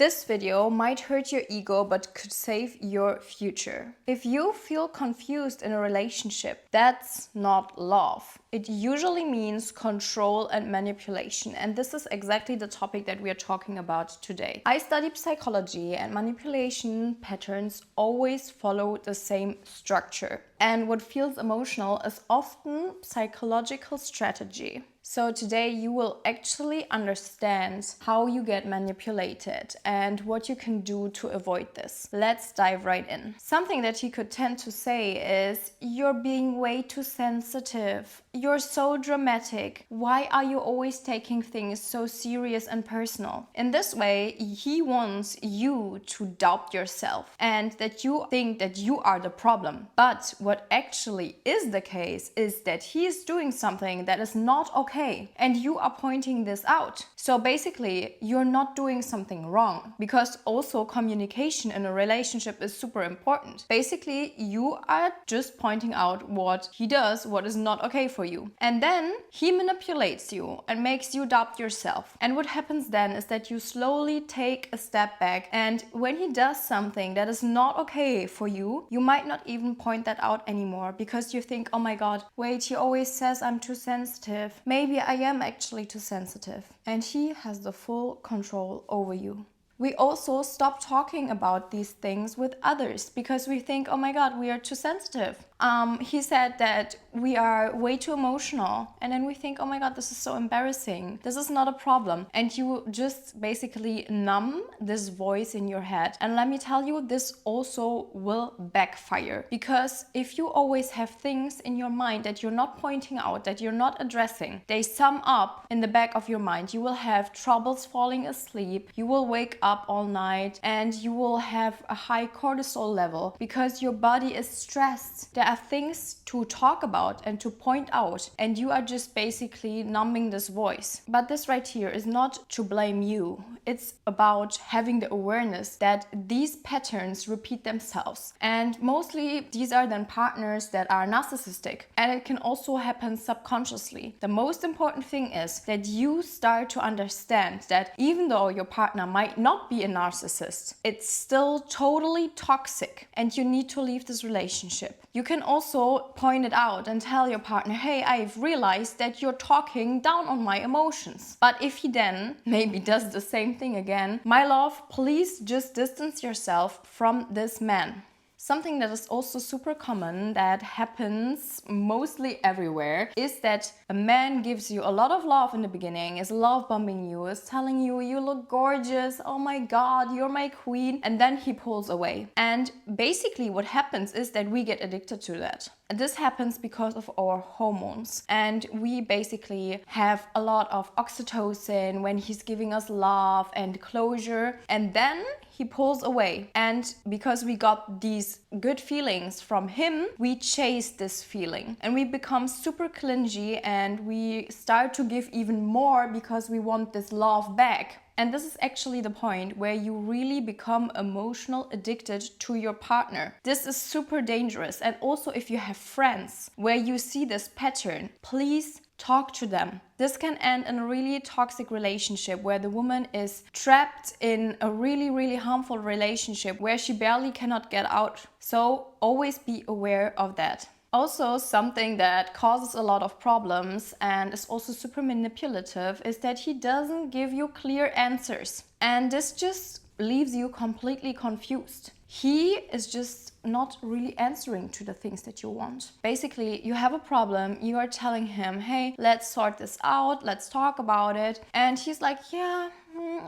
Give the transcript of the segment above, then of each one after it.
This video might hurt your ego but could save your future. If you feel confused in a relationship, that's not love. It usually means control and manipulation, and this is exactly the topic that we are talking about today. I study psychology, and manipulation patterns always follow the same structure. And what feels emotional is often psychological strategy. So today you will actually understand how you get manipulated and what you can do to avoid this. Let's dive right in. Something that he could tend to say is, you're being way too sensitive. You're so dramatic. Why are you always taking things so serious and personal? In this way, he wants you to doubt yourself and that you think that you are the problem. But what actually is the case is that he is doing something that is not okay, and you are pointing this out. So basically, you're not doing something wrong, because also communication in a relationship is super important. Basically, you are just pointing out what he does, what is not okay for you. And then he manipulates you and makes you doubt yourself. And what happens then is that you slowly take a step back, and when he does something that is not okay for you, you might not even point that out anymore, because you think, oh my god, wait, he always says I'm too sensitive. Maybe I am actually too sensitive. And he has the full control over you. We also stop talking about these things with others because we think, oh my god, we are too sensitive. He said that we are way too emotional, and then we think, oh my god, this is so embarrassing. This is not a problem. And you just basically numb this voice in your head. And let me tell you, this also will backfire, because if you always have things in your mind that you're not pointing out, that you're not addressing, they sum up in the back of your mind. You will have troubles falling asleep, you will wake up all night, and you will have a high cortisol level because your body is stressed. There are things to talk about and to point out, and you are just basically numbing this voice. But this right here is not to blame you. It's about having the awareness that these patterns repeat themselves. And mostly these are then partners that are narcissistic, and it can also happen subconsciously. The most important thing is that you start to understand that even though your partner might not be a narcissist, it's still totally toxic and you need to leave this relationship. You can also point it out and tell your partner, hey, I've realized that you're talking down on my emotions. But if he then maybe does the same thing again, my love, please just distance yourself from this man. Something that is also super common that happens mostly everywhere is that a man gives you a lot of love in the beginning, is love bombing you, is telling you, you look gorgeous, oh my god, you're my queen, and then he pulls away. And basically what happens is that we get addicted to that. And this happens because of our hormones. And we basically have a lot of oxytocin when he's giving us love and closure, and then he pulls away. And because we got these good feelings from him, we chase this feeling and we become super clingy, and we start to give even more because we want this love back. And this is actually the point where you really become emotional addicted to your partner. This is super dangerous. And also, if you have friends where you see this pattern, please talk to them. This can end in a really toxic relationship where the woman is trapped in a really harmful relationship where she barely cannot get out. So always be aware of that. Also, something that causes a lot of problems and is also super manipulative is that he doesn't give you clear answers. And this just leaves you completely confused. He is just not really answering to the things that you want. Basically, you have a problem, you are telling him, hey, let's sort this out, let's talk about it. And he's like, yeah,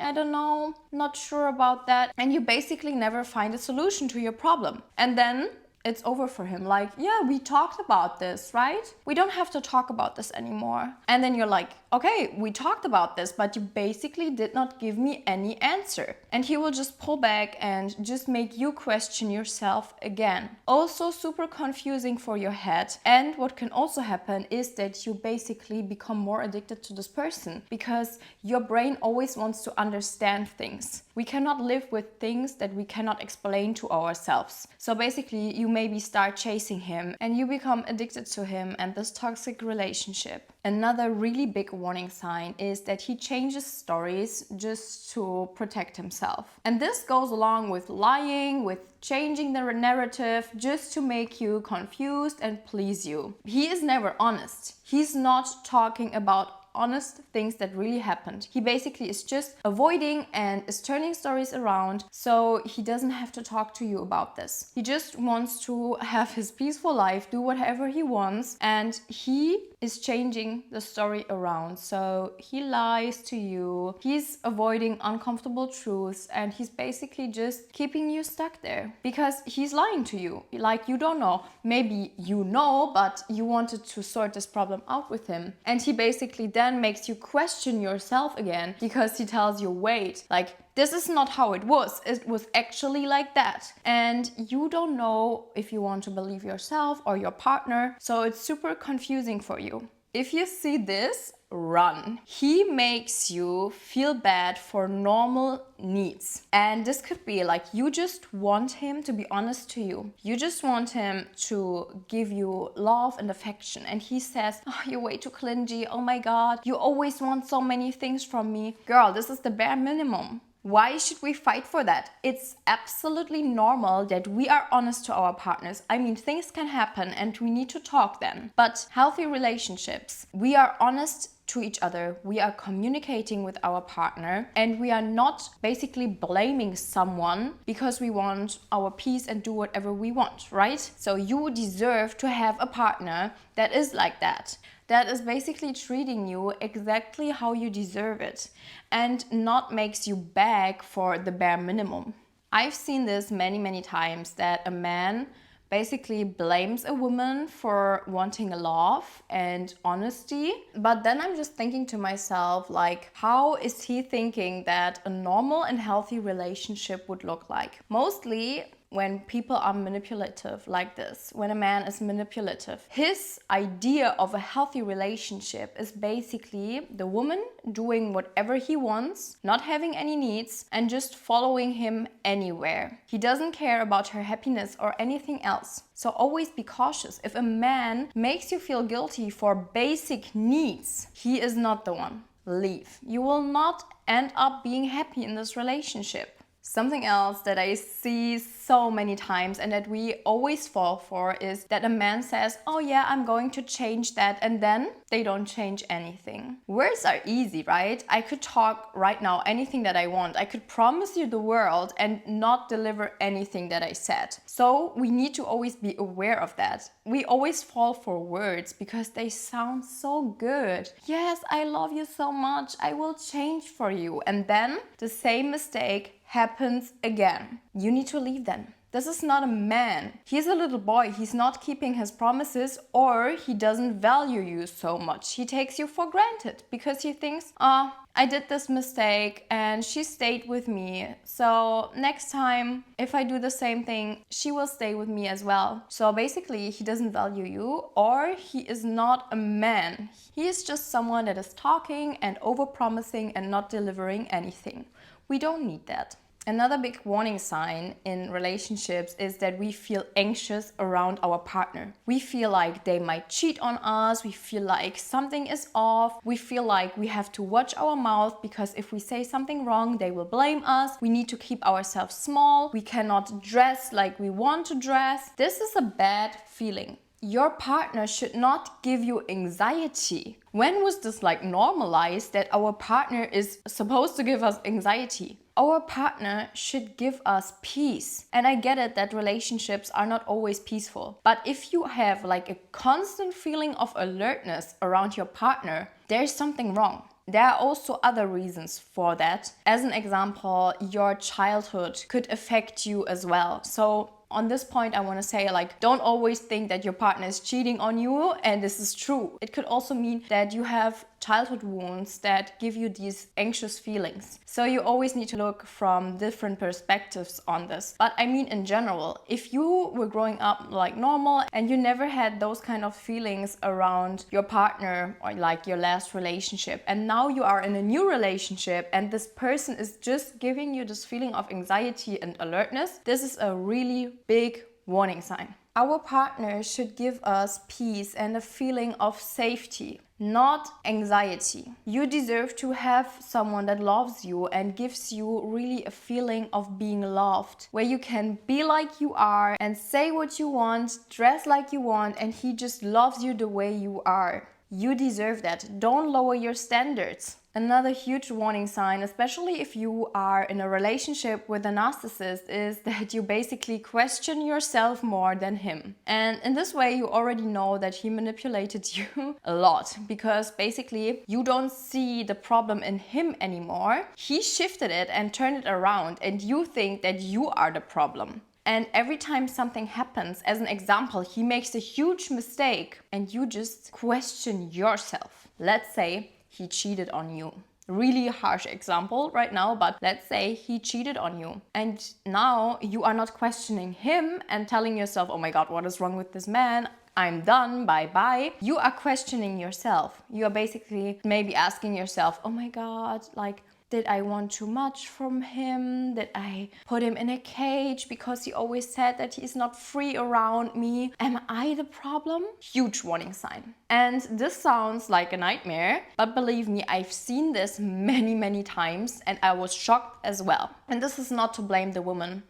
I don't know, not sure about that. And you basically never find a solution to your problem. And then it's over for him. Like, yeah, we talked about this, right? We don't have to talk about this anymore. And then you're like, okay, we talked about this, but you basically did not give me any answer. And he will just pull back and just make you question yourself again. Also super confusing for your head. And what can also happen is that you basically become more addicted to this person because your brain always wants to understand things. We cannot live with things that we cannot explain to ourselves. So basically, you maybe start chasing him and you become addicted to him and this toxic relationship. Another really big warning sign is that he changes stories just to protect himself. And this goes along with lying, with changing the narrative just to make you confused and please you. He is never honest. He's not talking about honest things that really happened. He basically is just avoiding and is turning stories around so he doesn't have to talk to you about this. He just wants to have his peaceful life, do whatever he wants, and he is changing the story around. So he lies to you, he's avoiding uncomfortable truths, and he's basically just keeping you stuck there because he's lying to you. Like, you don't know. Maybe you know, but you wanted to sort this problem out with him. And he basically then makes you question yourself again because he tells you, wait, like, this is not how it was. It was actually like that. And you don't know if you want to believe yourself or your partner. So it's super confusing for you. If you see this, run. He makes you feel bad for normal needs. And this could be like you just want him to be honest to you. You just want him to give you love and affection. And he says, oh, you're way too clingy. Oh my God, you always want so many things from me. Girl, this is the bare minimum. Why should we fight for that? It's absolutely normal that we are honest to our partners. I mean, things can happen and we need to talk then. But healthy relationships, we are honest to each other, we are communicating with our partner, and we are not basically blaming someone because we want our peace and do whatever we want, right? So you deserve to have a partner that is like that. That is basically treating you exactly how you deserve it and not makes you beg for the bare minimum. I've seen this many times, that a man basically blames a woman for wanting love and honesty. But then I'm just thinking to myself, like, how is he thinking that a normal and healthy relationship would look like? Mostly when people are manipulative like this, when a man is manipulative, his idea of a healthy relationship is basically the woman doing whatever he wants, not having any needs, and just following him anywhere. He doesn't care about her happiness or anything else. So always be cautious. If a man makes you feel guilty for basic needs, he is not the one. Leave. You will not end up being happy in this relationship. Something else that I see so many times and that we always fall for is that a man says, oh yeah, I'm going to change that, and then they don't change anything. Words are easy, right? I could talk right now anything that I want. I could promise you the world and not deliver anything that I said. So we need to always be aware of that. We always fall for words because they sound so good. Yes, I love you so much. I will change for you. And then the same mistake happens again. You need to leave then. This is not a man. He's a little boy. He's not keeping his promises, or he doesn't value you so much. He takes you for granted because he thinks, I did this mistake and she stayed with me. So next time, if I do the same thing, she will stay with me as well. So basically, he doesn't value you, or he is not a man. He is just someone that is talking and overpromising and not delivering anything. We don't need that. Another big warning sign in relationships is that we feel anxious around our partner. We feel like they might cheat on us. We feel like something is off. We feel like we have to watch our mouth because if we say something wrong, they will blame us. We need to keep ourselves small. We cannot dress like we want to dress. This is a bad feeling. Your partner should not give you anxiety. When was this like normalized that our partner is supposed to give us anxiety? Our partner should give us peace. And I get it that relationships are not always peaceful. But if you have like a constant feeling of alertness around your partner, there's something wrong. There are also other reasons for that. As an example, your childhood could affect you as well. So on this point, I want to say, like, don't always think that your partner is cheating on you and this is true. It could also mean that you have childhood wounds that give you these anxious feelings. So you always need to look from different perspectives on this. But I mean, in general, if you were growing up like normal and you never had those kind of feelings around your partner or like your last relationship, and now you are in a new relationship and this person is just giving you this feeling of anxiety and alertness, this is a really big warning sign. Our partner should give us peace and a feeling of safety, not anxiety. You deserve to have someone that loves you and gives you really a feeling of being loved, where you can be like you are and say what you want, dress like you want, and he just loves you the way you are. You deserve that. Don't lower your standards. Another huge warning sign, especially if you are in a relationship with a narcissist, is that you basically question yourself more than him. And in this way, you already know that he manipulated you a lot, because basically you don't see the problem in him anymore. He shifted it and turned it around, and you think that you are the problem. And every time something happens, as an example, he makes a huge mistake and you just question yourself. Let's say he cheated on you. Really harsh example right now, but let's say he cheated on you. And now you are not questioning him and telling yourself, oh my God, what is wrong with this man? I'm done, bye-bye. You are questioning yourself. You are basically maybe asking yourself, oh my God, like, did I want too much from him? Did I put him in a cage because he always said that he's not free around me? Am I the problem? Huge warning sign. And this sounds like a nightmare, but believe me, I've seen this many times and I was shocked as well. And this is not to blame the woman.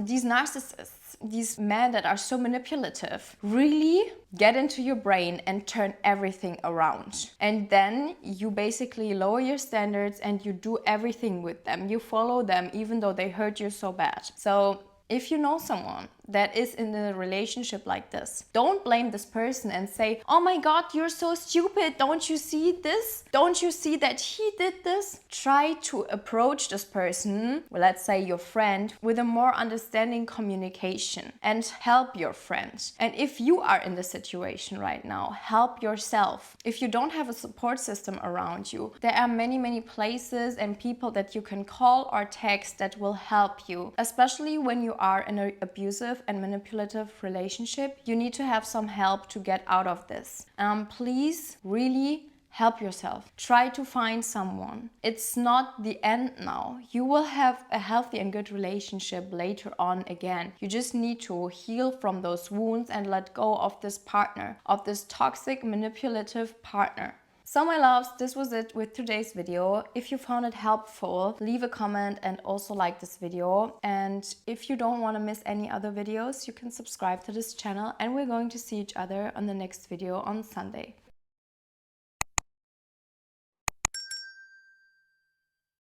These narcissists, these men that are so manipulative, really get into your brain and turn everything around. And then you basically lower your standards and you do everything with them. You follow them even though they hurt you so bad. So if you know someone that is in a relationship like this, don't blame this person and say, oh my God, you're so stupid. Don't you see this? Don't you see that he did this? Try to approach this person, let's say your friend, with a more understanding communication and help your friend. And if you are in this situation right now, help yourself. If you don't have a support system around you, there are many places and people that you can call or text that will help you, especially when you are in an abusive and manipulative relationship. You need to have some help to get out of this. Please really help yourself. Try to find someone. It's not the end now. You will have a healthy and good relationship later on again. You just need to heal from those wounds and let go of this partner, of this toxic, manipulative partner. So my loves, this was it with today's video. If you found it helpful, leave a comment and also like this video. And if you don't want to miss any other videos, you can subscribe to this channel, and we're going to see each other on the next video on Sunday.